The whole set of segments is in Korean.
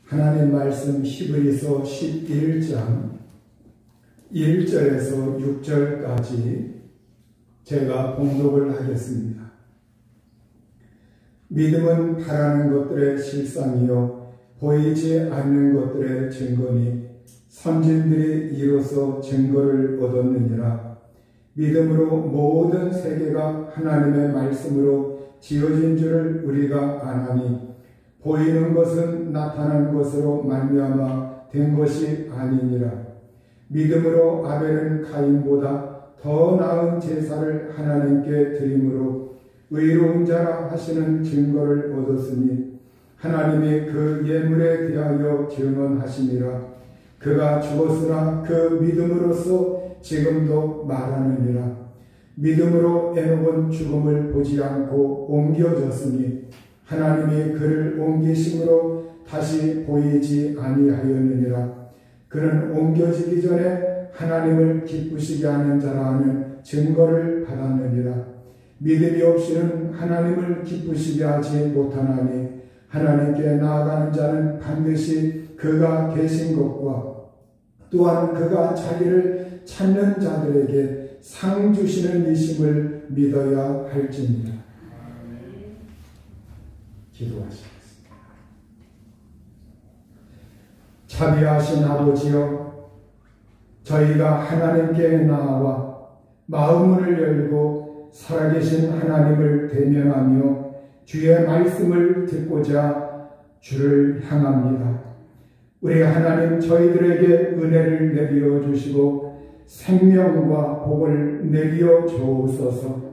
하나님 말씀 히브리서 11장 1절에서 6절까지 제가 봉독을 하겠습니다. 믿음은 바라는 것들의 실상이요 보이지 않는 것들의 증거니 선진들이 이로써 증거를 얻었느니라. 믿음으로 모든 세계가 하나님의 말씀으로 지어진 줄을 우리가 아나니 보이는 것은 나타난 것으로 말미암아 된 것이 아니니라. 믿음으로 아벨은 가인보다 더 나은 제사를 하나님께 드림으로 의로운 자라 하시는 증거를 얻었으니 하나님이 그 예물에 대하여 증언하시니라. 그가 죽었으나 그 믿음으로써 지금도 말하느니라. 믿음으로 에녹은 죽음을 보지 않고 옮겨졌으니 하나님이 그를 옮기심으로 다시 보이지 아니하였느니라. 그는 옮겨지기 전에 하나님을 기쁘시게 하는 자라 하는 증거를 받았느니라. 믿음이 없이는 하나님을 기쁘시게 하지 못하나니 하나님께 나아가는 자는 반드시 그가 계신 것과 또한 그가 자기를 찾는 자들에게 상 주시는 이심을 믿어야 할지니라. 기도하시겠습니다. 자비하신 아버지여, 저희가 하나님께 나아와 마음문을 열고 살아계신 하나님을 대면하며 주의 말씀을 듣고자 주를 향합니다. 우리 하나님, 저희들에게 은혜를 내려 주시고 생명과 복을 내려 주옵소서.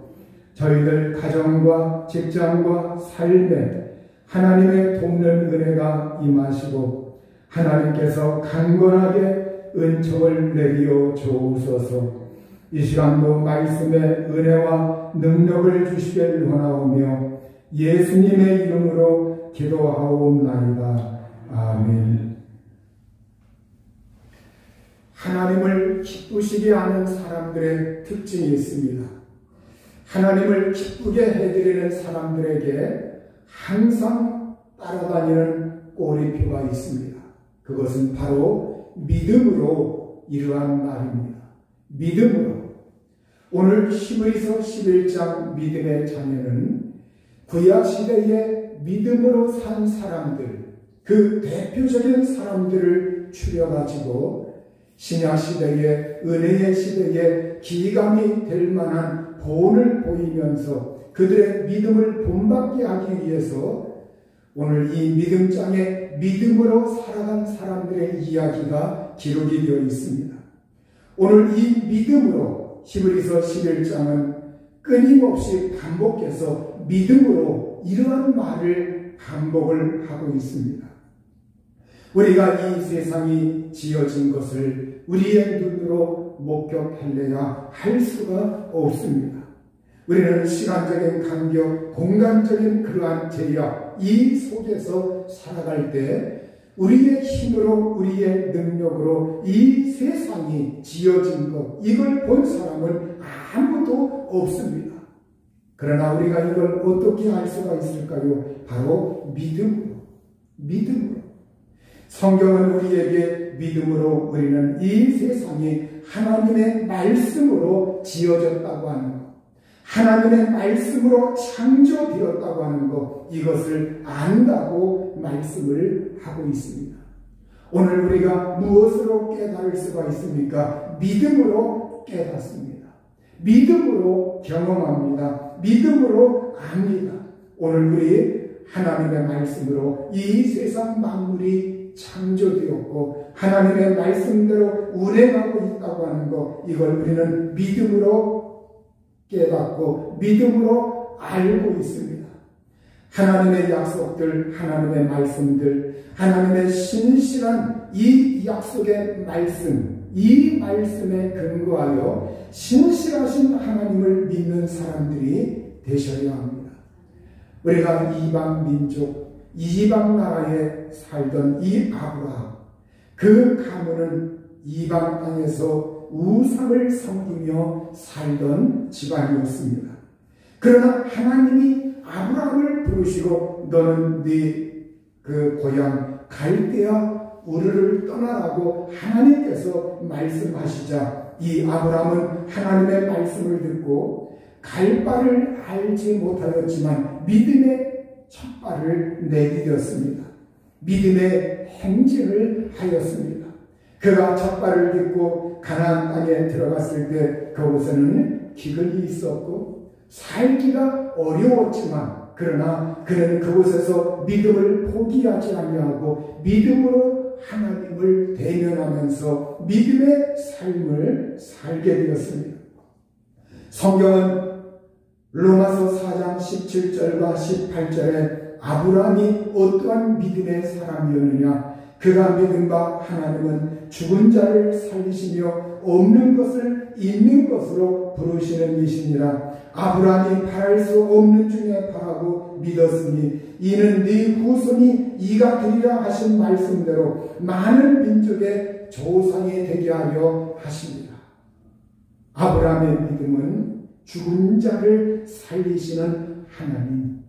저희들 가정과 직장과 삶에 하나님의 돕는 은혜가 임하시고 하나님께서 강건하게 은총을 내려 주옵소서. 이 시간도 말씀의 은혜와 능력을 주시길 원하오며 예수님의 이름으로 기도하옵나이다. 아멘. 하나님을 기쁘시게 하는 사람들의 특징이 있습니다. 하나님을 기쁘게 해드리는 사람들에게 항상 따라다니는 꼬리표가 있습니다. 그것은 바로 믿음으로 이러한 말입니다. 믿음으로. 오늘 히브리서 11장 믿음의 자녀는 구약시대에 믿음으로 산 사람들, 그 대표적인 사람들을 추려가지고 신약시대에 은혜의 시대에 기감이 될 만한 본을 보이면서 그들의 믿음을 본받게 하기 위해서 오늘 이 믿음장에 믿음으로 살아간 사람들의 이야기가 기록이 되어 있습니다. 오늘 이 믿음으로 히브리서 11장은 끊임없이 반복해서 믿음으로 이러한 말을 반복을 하고 있습니다. 우리가 이 세상이 지어진 것을 우리의 눈으로 목격하려야 할 수가 없습니다. 우리는 시간적인 간격, 공간적인 그러한 제약, 이 속에서 살아갈 때 우리의 힘으로, 우리의 능력으로 이 세상이 지어진 것, 이걸 본 사람은 아무도 없습니다. 그러나 우리가 이걸 어떻게 알 수가 있을까요? 바로 믿음으로. 믿음으로. 성경은 우리에게 믿음으로 우리는 이 세상이 하나님의 말씀으로 지어졌다고 하는 것, 하나님의 말씀으로 창조되었다고 하는 것, 이것을 안다고 말씀을 하고 있습니다. 오늘 우리가 무엇으로 깨달을 수가 있습니까? 믿음으로 깨닫습니다. 믿음으로 경험합니다. 믿음으로 압니다. 오늘 우리 하나님의 말씀으로 이 세상 만물이 창조되었고 하나님의 말씀대로 운행하고 있다고 하는 것, 이걸 우리는 믿음으로 깨닫고 믿음으로 알고 있습니다. 하나님의 약속들, 하나님의 말씀들, 하나님의 신실한 이 약속의 말씀, 이 말씀에 근거하여 신실하신 하나님을 믿는 사람들이 되셔야 합니다. 우리가 이방 민족, 이방 나라에 살던 이 아브라함, 그 가문은 이방 땅에서 우상을 섬기며 살던 집안이었습니다. 그러나 하나님이 아브라함을 부르시고 너는 네 그 고향 갈대아 우르를 떠나라고 하나님께서 말씀하시자 이 아브라함은 하나님의 말씀을 듣고 갈 바를 알지 못하였지만 믿음의 첫 발을 내디뎠습니다. 믿음의 행진을 하였습니다. 그가 첫 발을 딛고 가나안 땅에 들어갔을 때 그곳에는 기근이 있었고 살기가 어려웠지만 그러나 그는 그곳에서 믿음을 포기하지 아니하고 믿음으로 하나님을 대면하면서 믿음의 삶을 살게 되었습니다. 성경은 로마서 4장 17절과 18절에 아브라함이 어떠한 믿음의 사람이었느냐, 그가 믿은 바 하나님은 죽은 자를 살리시며 없는 것을 있는 것으로 부르시는 이시니라. 아브라함이 바랄 수 없는 중에 바라고 믿었으니 이는 네 후손이 이가 되리라 하신 말씀대로 많은 민족의 조상이 되게 하려 하십니다. 아브라함의 믿음은 죽은 자를 살리시는 하나님,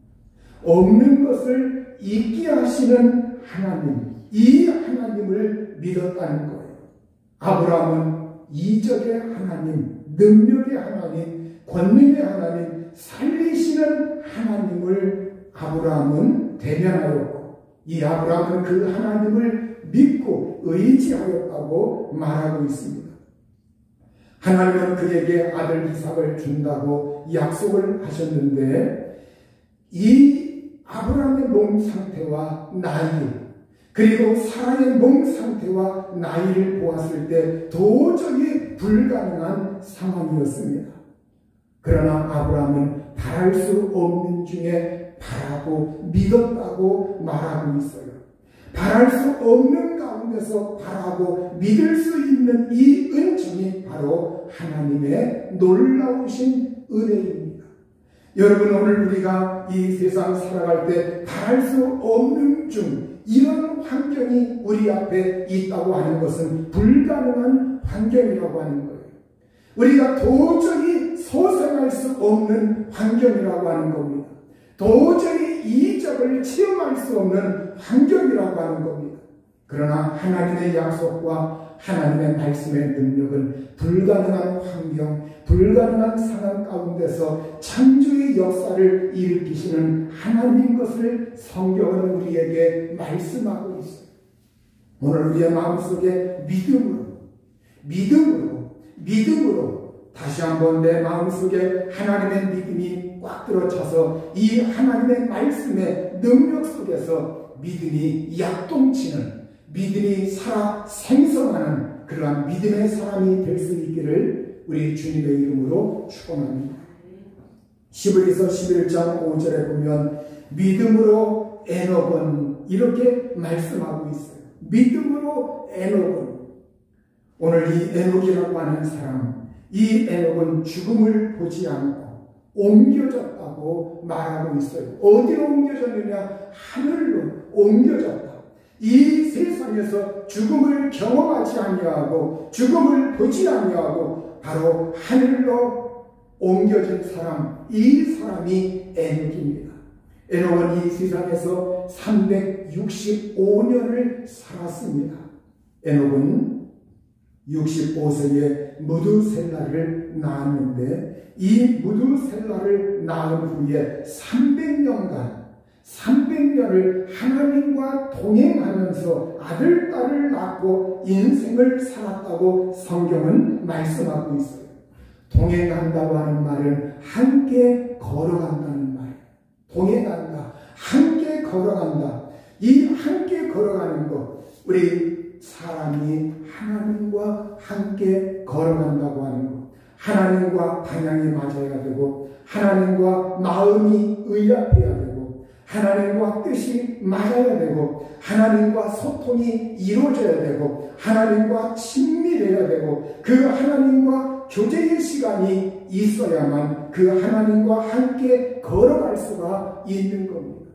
없는 것을 있게 하시는 하나님, 이 하나님을 믿었다는 거예요. 아브라함은 이적의 하나님, 능력의 하나님, 권능의 하나님, 살리시는 하나님을 아브라함은 대면하였고 이 아브라함은 그 하나님을 믿고 의지하였다고 말하고 있습니다. 하나님은 그에게 아들 이삭을 준다고 약속을 하셨는데 이 아브라함의 몸 상태와 나이, 그리고 사라의 몸 상태와 나이를 보았을 때 도저히 불가능한 상황이었습니다. 그러나 아브라함은 바랄 수 없는 중에 바라고 믿었다고 말하고 있어요. 바랄 수 없는 가운데서 바라고 믿을 수 있는 이 은총이 바로 하나님의 놀라우신 은혜입니다. 여러분, 오늘 우리가 이 세상 살아갈 때 바랄 수 없는 중 이런 환경이 우리 앞에 있다고 하는 것은 불가능한 환경이라고 하는 거예요. 우리가 도저히 소생할 수 없는 환경이라고 하는 겁니다. 도저히 이적을 체험할 수 없는 환경이라고 하는 겁니다. 그러나 하나님의 약속과 하나님의 말씀의 능력은 불가능한 환경, 불가능한 상황 가운데서 창조의 역사를 일으키시는 하나님인 것을 성경은 우리에게 말씀하고 있어요. 오늘 우리의 마음속에 믿음으로 다시 한번 내 마음속에 하나님의 믿음이 꽉 들어차서 이 하나님의 말씀의 능력 속에서 믿음이 약동치는, 믿음이 살아 생성하는 그러한 믿음의 사람이 될 수 있기를 우리 주님의 이름으로 축원합니다. 히브리서 11장 5절에 보면 믿음으로 에녹은 이렇게 말씀하고 있어요. 믿음으로 에녹은, 오늘 이 에녹이라고 하는 사람, 이 에녹은 죽음을 보지 않고 옮겨졌다고 말하고 있어요. 어디로 옮겨졌느냐? 하늘로 옮겨졌다. 이 세상에서 죽음을 경험하지 아니하고 죽음을 보지 아니하고 바로 하늘로 옮겨진 사람, 이 사람이 에녹입니다. 에녹은 이 세상에서 365년을 살았습니다. 에녹은 65세에 무두셀라를 낳았는데 이 무두셀라를 낳은 후에 300년을 하나님과 동행하면서 아들, 딸을 낳고 인생을 살았다고 성경은 말씀하고 있어요. 동행한다고 하는 말은 함께 걸어간다는 말이에요. 동행한다, 함께 걸어간다. 이 함께 걸어가는 것, 우리 사람이 하나님과 함께 걸어간다고 하는 것, 하나님과 방향이 맞아야 되고 하나님과 마음이 의합해야 되고 하나님과 뜻이 맞아야 되고 하나님과 소통이 이루어져야 되고 하나님과 친밀해야 되고 그 하나님과 교제의 시간이 있어야만 그 하나님과 함께 걸어갈 수가 있는 겁니다.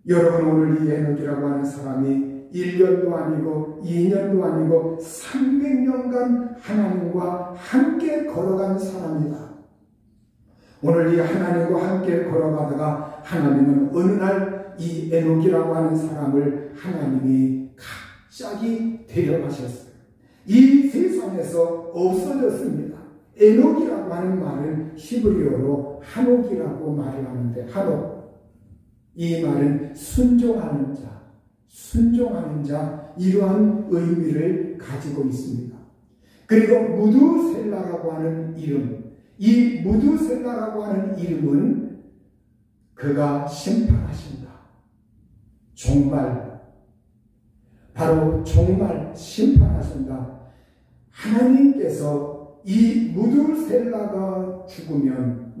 여러분, 오늘 이 에녹이라고 하는 사람이 1년도 아니고 2년도 아니고 300년간 하나님과 함께 걸어간 사람이다. 오늘 이 하나님과 함께 걸어가다가 하나님은 어느 날 이 에녹이라고 하는 사람을 하나님이 갑자기 데려가셨어요. 이 세상에서 없어졌습니다. 에녹이라고 하는 말은 히브리어로 한옥이라고 말을 하는데, 한옥, 이 말은 순종하는 자, 순종하는 자, 이러한 의미를 가지고 있습니다. 그리고 무두셀라라고 하는 이름, 이 무두셀라라고 하는 이름은 그가 심판하신다. 종말, 바로 종말 심판하신다. 하나님께서 이 무두셀라가 죽으면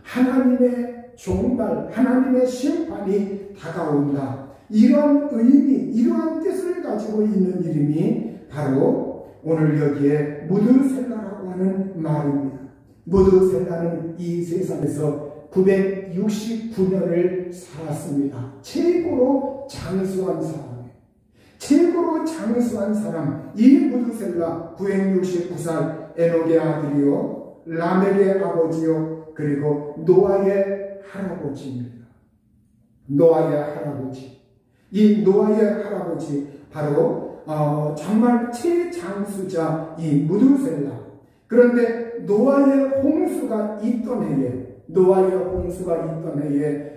하나님의 종말, 하나님의 심판이 다가온다. 이러한 의미, 이러한 뜻을 가지고 있는 이름이 바로 오늘 여기에 무두셀라라고 하는 말입니다. 무두셀라는 이 세상에서 969년을 살았습니다. 최고로 장수한 사람이에요. 최고로 장수한 사람, 이 무두셀라 969살 에녹의 아들이요, 라멕의 아버지요, 그리고 노아의 할아버지입니다. 노아의 할아버지. 이 노아의 할아버지, 바로 정말 최장수자 이 무두셀라. 그런데 노아의 홍수가 있던 해에,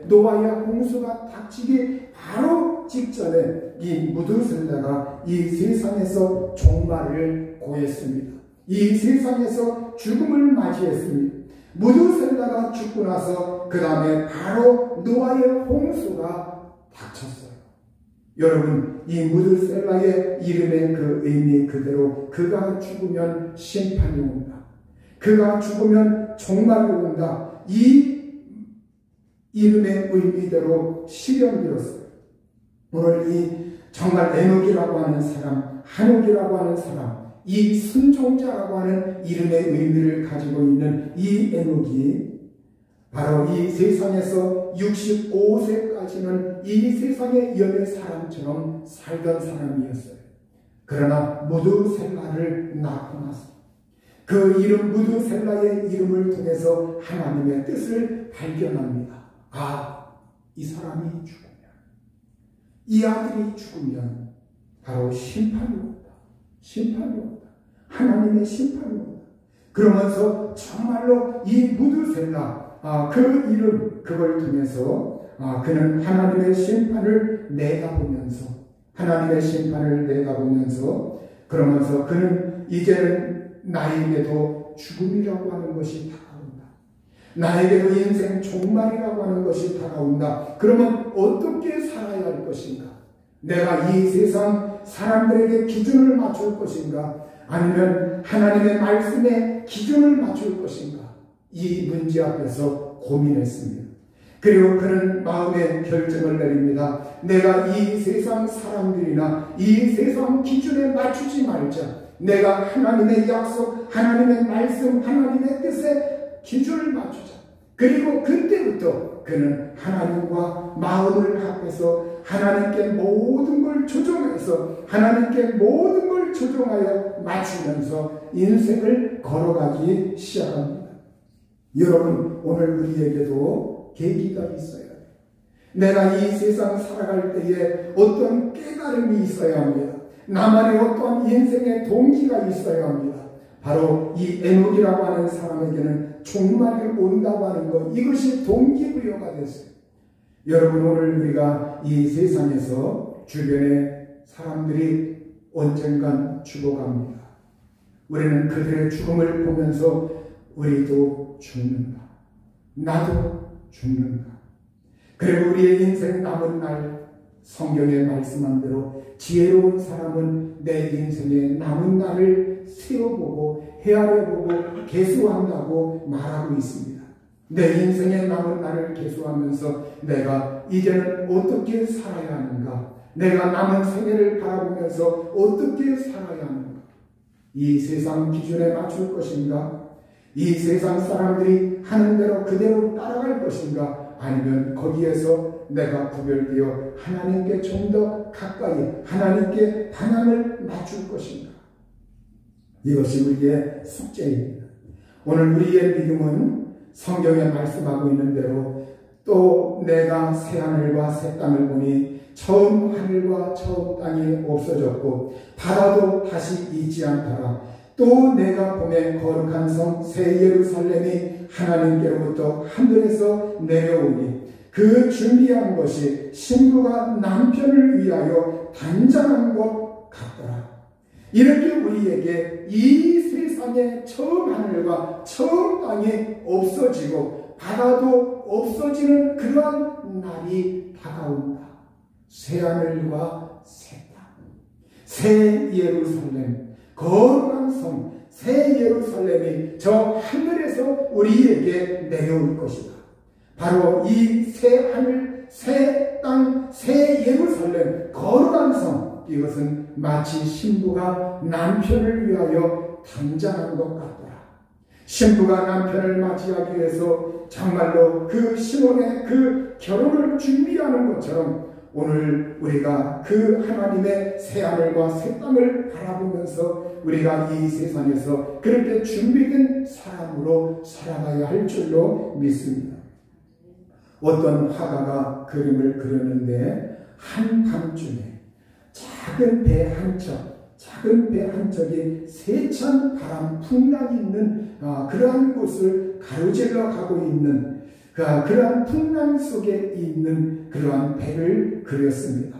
노아의 홍수가 닥치기 바로 직전에 이 무두셀라가 이 세상에서 종말을 고했습니다. 이 세상에서 죽음을 맞이했습니다. 무두셀라가 죽고 나서 그 다음에 바로 노아의 홍수가 닥쳤어요. 여러분, 이 무두셀라의 이름의 그 의미 그대로 그가 죽으면 심판이 온다. 그가 죽으면 종말이 온다. 이 이름의 의미대로 실현되었어요. 오늘 이 정말 에녹이라고 하는 사람, 한옥이라고 하는 사람, 이 순종자라고 하는 이름의 의미를 가지고 있는 이 에녹이 바로 이 세상에서 65세까지는 이 세상의 연애 사람처럼 살던 사람이었어요. 그러나 무두셀라를 낳고 나서 그 이름 무두셀라의 이름을 통해서 하나님의 뜻을 발견합니다. 아, 이 사람이 죽으면, 이 아들이 죽으면 바로 심판이 온다. 심판이 온다. 하나님의 심판이 온다. 그러면서 정말로 이 무두셀라, 그 이름, 그걸 통해서 그는 하나님의 심판을 내다보면서 그러면서 그는 이제는 나에게도 죽음이라고 하는 것이 다가온다. 나에게도 인생 종말이라고 하는 것이 다가온다. 그러면 어떻게 살아야 할 것인가? 내가 이 세상 사람들에게 기준을 맞출 것인가? 아니면 하나님의 말씀에 기준을 맞출 것인가? 이 문제 앞에서 고민했습니다. 그리고 그는 마음의 결정을 내립니다. 내가 이 세상 사람들이나 이 세상 기준에 맞추지 말자. 내가 하나님의 약속, 하나님의 말씀, 하나님의 뜻에 기준을 맞추자. 그리고 그때부터 그는 하나님과 마음을 합해서 하나님께 모든 걸 조종하여 맞추면서 인생을 걸어가기 시작합니다. 여러분, 오늘 우리에게도 계기가 있어야 돼요. 내가 이 세상 살아갈 때에 어떤 깨달음이 있어야 합니다. 나만의 어떠한 인생의 동기가 있어야 합니다. 바로 이 에녹이라고 하는 사람에게는 종말이 온다고 하는 것, 이것이 동기부여가 됐어요. 여러분, 오늘 우리가 이 세상에서 주변에 사람들이 언젠간 죽어갑니다. 우리는 그들의 죽음을 보면서 우리도 죽는다. 나도 죽는다. 그리고 우리의 인생 남은 날 성경에 말씀한 대로 지혜로운 사람은 내 인생의 남은 날을 세어보고 헤아려보고 계수한다고 말하고 있습니다. 내 인생의 남은 날을 계수하면서 내가 이제는 어떻게 살아야 하는가? 내가 남은 생애를 바라보면서 어떻게 살아야 하는가? 이 세상 기준에 맞출 것인가? 이 세상 사람들이 하는 대로 그대로 따라갈 것인가? 아니면 거기에서 내가 구별되어 하나님께 좀 더 가까이 하나님께 방향을 맞출 것인가? 이것이 우리의 숙제입니다. 오늘 우리의 믿음은 성경에 말씀하고 있는 대로 또 내가 새 하늘과 새 땅을 보니 처음 하늘과 처음 땅이 없어졌고 바다도 다시 있지 않더라. 또 내가 봄에 거룩한 성 새 예루살렘이 하나님께로부터 하늘에서 내려오니 그 준비한 것이 신부가 남편을 위하여 단장한 것 같더라. 이렇게 우리에게 이 세상에 처음 하늘과 처음 땅이 없어지고 바다도 없어지는 그러한 날이 다가온다. 새 하늘과 새 땅, 새 예루살렘, 거룩한 성, 새 예루살렘이 저 하늘에서 우리에게 내려올 것이다. 바로 이 새 하늘, 새 땅, 새 예루살렘, 거룩한 성, 이것은 마치 신부가 남편을 위하여 단장한 것 같더라. 신부가 남편을 맞이하기 위해서 정말로 그 신혼의 그 결혼을 준비하는 것처럼 오늘 우리가 그 하나님의 새 하늘과 새 땅을 바라보면서 우리가 이 세상에서 그렇게 준비된 사람으로 살아가야 할 줄로 믿습니다. 어떤 화가가 그림을 그렸는데 한밤중에 작은 배 한 척이 세찬 바람 풍랑이 있는 그러한 곳을 가로질러 가고 있는 그러한 풍랑 속에 있는 그러한 배를 그렸습니다.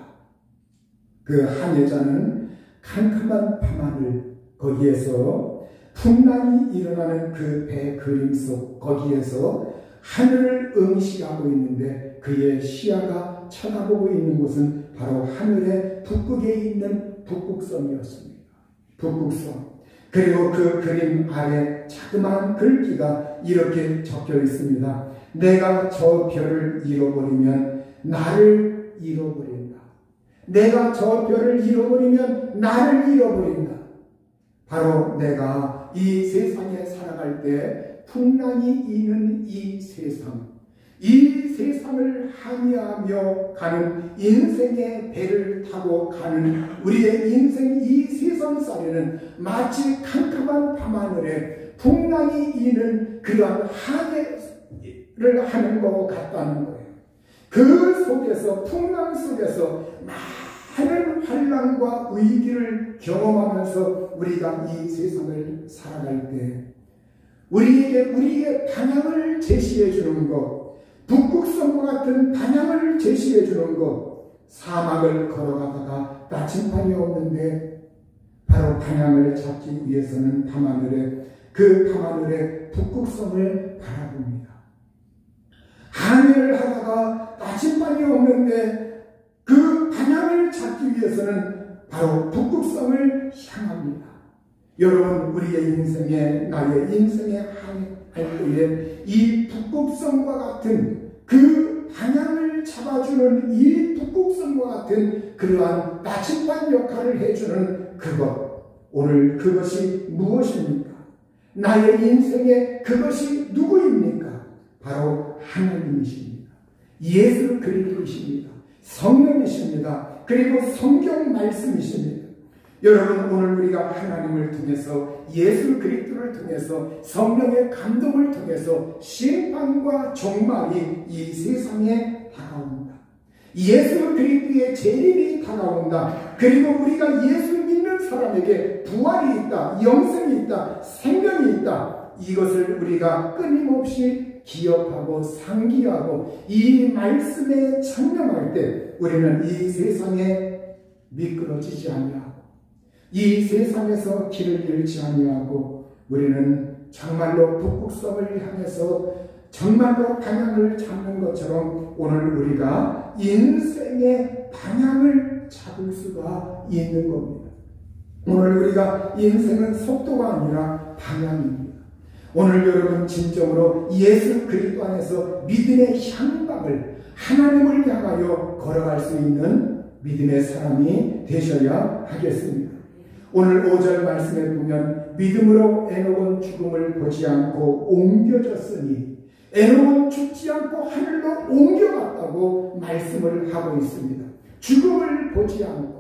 그 한 여자는 캄캄한 밤하늘 거기에서 풍랑이 일어나는 그 배 그림 속 거기에서 하늘을 응시하고 있는데 그의 시야가 쳐다보고 있는 곳은 바로 하늘의 북극에 있는 북극섬이었습니다. 북극섬. 그리고 그 그림 아래 자그마한 글귀가 이렇게 적혀 있습니다. 내가 저 별을 잃어버리면 나를 잃어버린다. 내가 저 별을 잃어버리면 나를 잃어버린다. 바로 내가 이 세상에 살아갈 때 풍랑이 있는 이 세상을 항해하며 가는 인생의 배를 타고 가는 우리의 인생 이 세상살이는 마치 캄캄한 밤하늘에 풍랑이 있는 그러한 항해를 하는 것 같다는 거예요. 그 속에서 풍랑 속에서 많은 환난과 위기를 경험하면서 우리가 이 세상을 살아갈 때 우리에게 우리의 방향을 제시해 주는 것, 북극섬과 같은 방향을 제시해 주는 것, 사막을 걸어가다가 나침반이 없는데 바로 방향을 잡기 위해서는 그 밤하늘에 북극섬을 바라봅니다. 항해를 하다가 나침반이 없는데 그 방향을 잡기 위해서는 바로 북극섬을 향합니다. 여러분, 우리의 나의 인생에 항해할 때에 이 북극섬과 같은 그 방향을 잡아주는 이 북극섬과 같은 그러한 나침반 역할을 해주는 오늘 그것이 무엇입니까? 나의 인생에 그것이 누구입니까? 바로 하나님이십니다. 예수 그리스도이십니다. 성령이십니다. 그리고 성경 말씀이십니다. 여러분, 오늘 우리가 하나님을 통해서 예수 그리스도를 통해서 성령의 감동을 통해서 심판과 종말이 이 세상에 다가온다. 예수 그리스도의 재림이 다가온다. 그리고 우리가 예수 믿는 사람에게 부활이 있다, 영생이 있다, 생명이 있다. 이것을 우리가 끊임없이 기억하고 상기하고 이 말씀에 창념할 때 우리는 이 세상에 미끄러지지 아니하고 이 세상에서 길을 잃지 아니하고 우리는 정말로 북극섬을 향해서 정말로 방향을 잡는 것처럼 오늘 우리가 인생의 방향을 잡을 수가 있는 겁니다. 오늘 우리가 인생은 속도가 아니라 방향입니다. 오늘 여러분 진정으로 예수 그리스도 안에서 믿음의 향방을 하나님을 향하여 걸어갈 수 있는 믿음의 사람이 되셔야 하겠습니다. 오늘 5절 말씀에 보면 믿음으로 에녹은 죽음을 보지 않고 옮겨졌으니 에녹은 죽지 않고 하늘로 옮겨갔다고 말씀을 하고 있습니다. 죽음을 보지 않고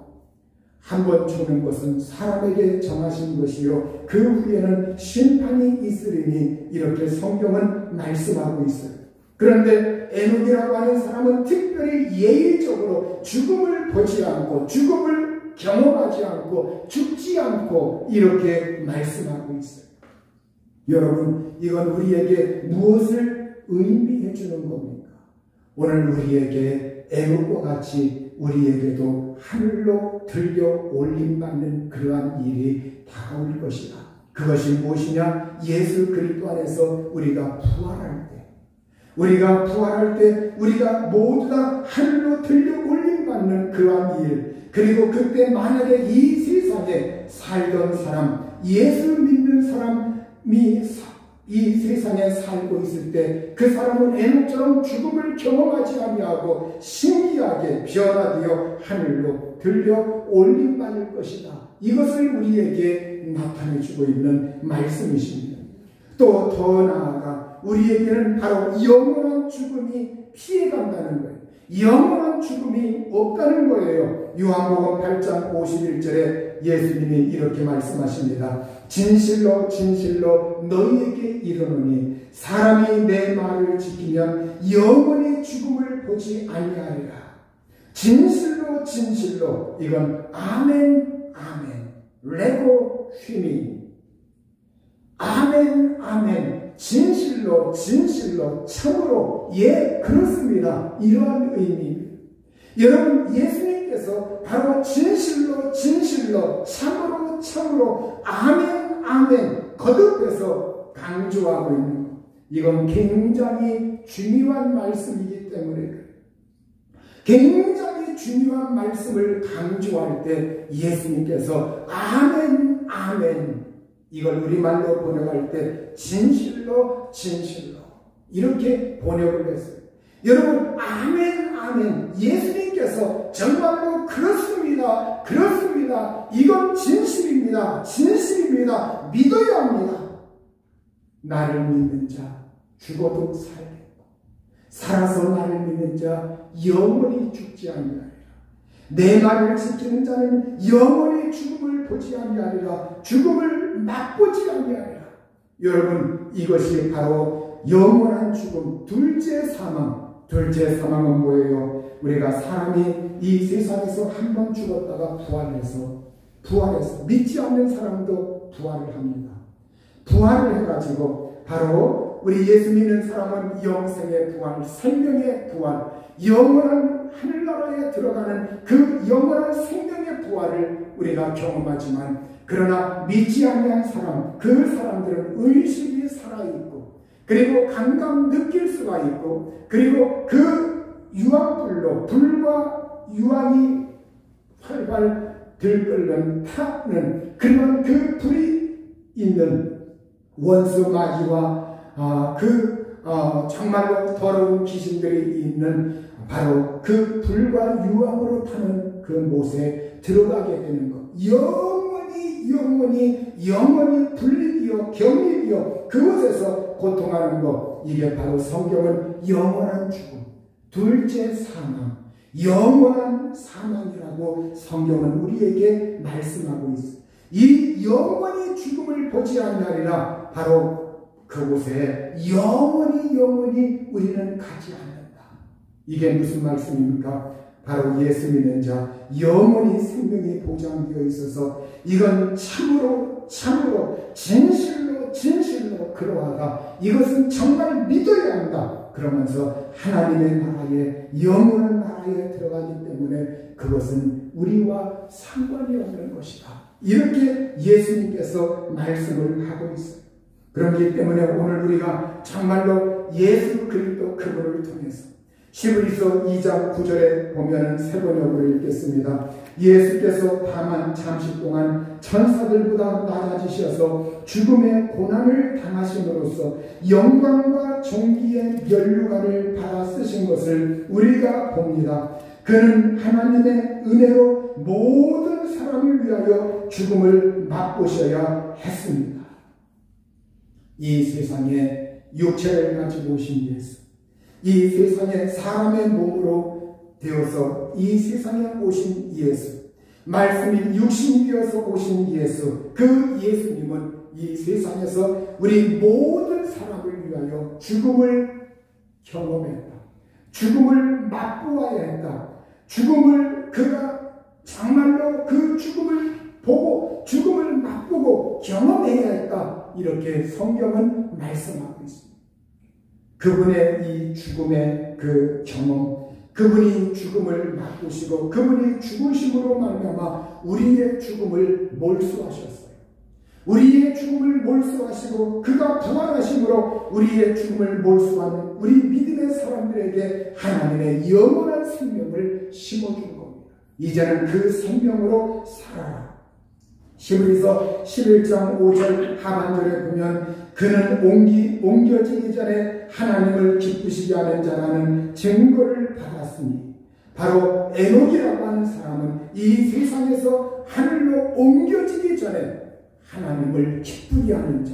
한 번 죽는 것은 사람에게 정하신 것이요 그 후에는 심판이 있으리니 이렇게 성경은 말씀하고 있어요. 그런데 에녹이라고 하는 사람은 특별히 예의적으로 죽음을 보지 않고 죽음을 경험하지 않고 죽지 않고 이렇게 말씀하고 있어요. 여러분, 이건 우리에게 무엇을 의미해 주는 겁니까? 오늘 우리에게 에녹과 같이 우리에게도 하늘로 들려 올림받는 그러한 일이 다가올 것이다. 그것이 무엇이냐? 예수 그리스도 안에서 우리가 부활할 때, 우리가 모두 다 하늘로 들려 올림받는 그러한 일, 그리고 그때 만약에 이 세상에 살던 사람, 예수 믿는 사람이 이 세상에 살고 있을 때 그 사람은 에녹처럼 죽음을 경험하지 아니하고 신기하게 변화되어 하늘로 들려 올림받을 것이다. 이것을 우리에게 나타내주고 있는 말씀이십니다. 또 더 나아가 우리에게는 바로 영원한 죽음이 피해간다는 거예요. 영원한 죽음이 없다는 거예요. 요한복음 8장 51절에 예수님이 이렇게 말씀하십니다. 진실로 진실로 너희에게 이르노니 사람이 내 말을 지키면 영원히 죽음을 보지 아니하리라. 진실로 진실로, 이건 아멘 아멘 레고 휘미, 아멘 아멘, 진실로 진실로 참으로, 예 그렇습니다, 이러한 의미입니다. 여러분, 예수님께서 바로 진실로 진실로 참으로 참으로 아멘 아멘 거듭해서 강조하고 있는 것, 이건 굉장히 중요한 말씀이기 때문에 굉장히 중요한 말씀을 강조할 때 예수님께서 아멘 아멘, 이걸 우리말로 번역할 때 진실로 진실로 이렇게 번역을 했어요. 여러분, 아멘 아멘, 예수님께서 정말로 그렇습니다 그렇습니다, 이건 진실입니다 진실입니다, 믿어야 합니다. 나를 믿는 자 죽어도 살겠고 살아서 나를 믿는 자 영원히 죽지 아니하리라. 내 말을 지키는 자는 영원히 죽음을 보지 아니하리라. 죽음을 맛보지 아니하리라. 여러분, 이것이 바로 영원한 죽음, 둘째 사망. 둘째 사망은 뭐예요? 우리가 사람이 이 세상에서 한 번 죽었다가 부활해서 믿지 않는 사람도 부활을 합니다. 부활을 해가지고 바로 우리 예수 믿는 사람은 영생의 부활, 생명의 부활, 영원한 하늘나라에 들어가는 그 영원한 생명의 부활을 우리가 경험하지만, 그러나 믿지 아니한 사람, 그 사람들은 의식이 살아있고, 그리고 감감 느낄 수가 있고, 그리고 그 유황불로 불과 유황이 활활 들끓는 타는 그런 그 불이 있는 원수 마귀와 정말로 더러운 귀신들이 있는 바로 그 불과 유황으로 타는 그 못에 들어가게 되는 것, 영원히 불리디어 경리디어 그곳에서 고통하는 것, 이게 바로 성경은 영원한 죽음, 둘째 사망, 영원한 사망이라고 성경은 우리에게 말씀하고 있습니다. 이 영원히 죽음을 보지 않으리라, 바로 그곳에 영원히 우리는 가지 않는다. 이게 무슨 말씀입니까? 바로 예수 믿는 자 영원히 생명이 보장되어 있어서 이건 참으로 진실로 그러하다. 이것은 정말 믿어야 한다. 그러면서 하나님의 나라에, 영원한 나라에 들어가기 때문에 그것은 우리와 상관이 없는 것이다. 이렇게 예수님께서 말씀을 하고 있어요. 그렇기 때문에 오늘 우리가 정말로 예수 그리스도 그분을 통해서 히브리서 2장 9절에 보면은 세 번역으로 읽겠습니다. 예수께서 다만 잠시 동안 천사들보다 낮아지셔서 죽음의 고난을 당하심으로써 영광과 존귀의 면류관을 받아 쓰신 것을 우리가 봅니다. 그는 하나님의 은혜로 모든 사람을 위하여 죽음을 맛보셔야 했습니다. 이 세상에 육체를 가지고 오신 예수, 이 세상에 사람의 몸으로 되어서 이 세상에 오신 예수, 말씀이 육신이 되어서 오신 예수, 그 예수님은 이 세상에서 우리 모든 사람을 위하여 죽음을 경험했다. 죽음을 맛보아야 했다. 죽음을 그가 정말로 그 죽음을 보고 죽음을 맛보고 경험해야 했다. 이렇게 성경은 말씀하고 있습니다. 그분의 이 죽음의 그 경험, 그분이 죽음을 맛보시고 그분이 죽으심으로 말미암아 우리의 죽음을 몰수하셨어요. 우리의 죽음을 몰수하시고 그가 부활하심으로 우리의 죽음을 몰수하는 우리 믿음의 사람들에게 하나님의 영원한 생명을 심어준 겁니다. 이제는 그 생명으로 살아라. 히브리서 11장 5절 하반절에 보면 그는 옮겨지기 전에 하나님을 기쁘시게 하는 자라는 증거를 받았으니, 바로 에녹이라고 하는 사람은 이 세상에서 하늘로 옮겨지기 전에 하나님을 기쁘게 하는 자,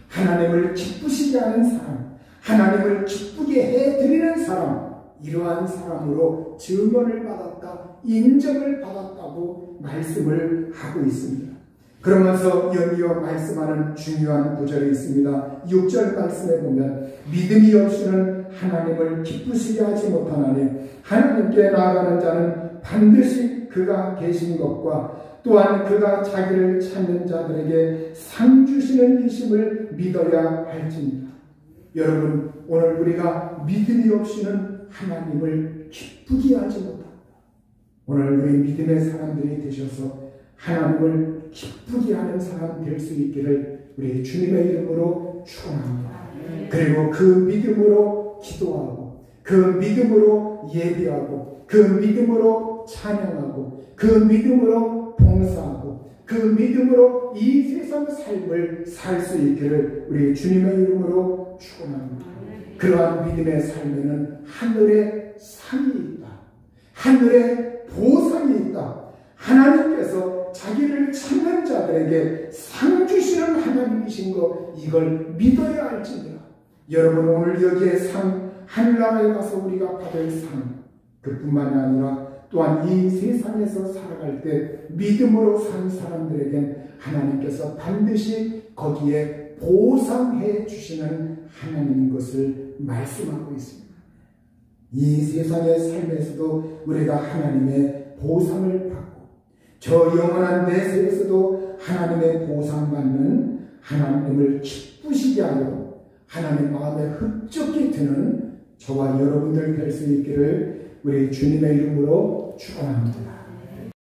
하나님을 기쁘시게 하는 사람, 하나님을 기쁘게 해드리는 사람, 이러한 사람으로 증언을 받았다, 인정을 받았다고 말씀을 하고 있습니다. 그러면서 연이어 말씀하는 중요한 구절이 있습니다. 6절 말씀에 보면 믿음이 없이는 하나님을 기쁘시게 하지 못하나니 하나님께 나아가는 자는 반드시 그가 계신 것과 또한 그가 자기를 찾는 자들에게 상 주시는 이심을 믿어야 할지니라. 여러분, 오늘 우리가 믿음이 없이는 하나님을 기쁘게 하지 못한다. 오늘 우리 믿음의 사람들이 되셔서 하나님을 기쁘게 하는 사람 될 수 있기를 우리 주님의 이름으로 축원합니다. 그리고 그 믿음으로 기도하고 그 믿음으로 예배하고 그 믿음으로 찬양하고 그 믿음으로 봉사하고 그 믿음으로 이 세상 삶을 살 수 있기를 우리 주님의 이름으로 축원합니다. 그러한 믿음의 삶에는 하늘의 상이 있다. 하늘의 보상이 있다. 하나님께서 자기를 찾는 자들에게 상 주시는 하나님이신 것, 이걸 믿어야 할지니라. 여러분, 오늘 여기에 상, 하늘나라에 가서 우리가 받을 상, 그뿐만이 아니라 또한 이 세상에서 살아갈 때 믿음으로 산 사람들에겐 하나님께서 반드시 거기에 보상해 주시는 하나님인 것을 말씀하고 있습니다. 이 세상의 삶에서도 우리가 하나님의 보상을 받고 저 영원한 내세에서도 하나님의 보상받는 하나님을 기쁘시게 하여 하나님 마음에 흡족히 드는 저와 여러분들 될 수 있기를 우리 주님의 이름으로 축원합니다.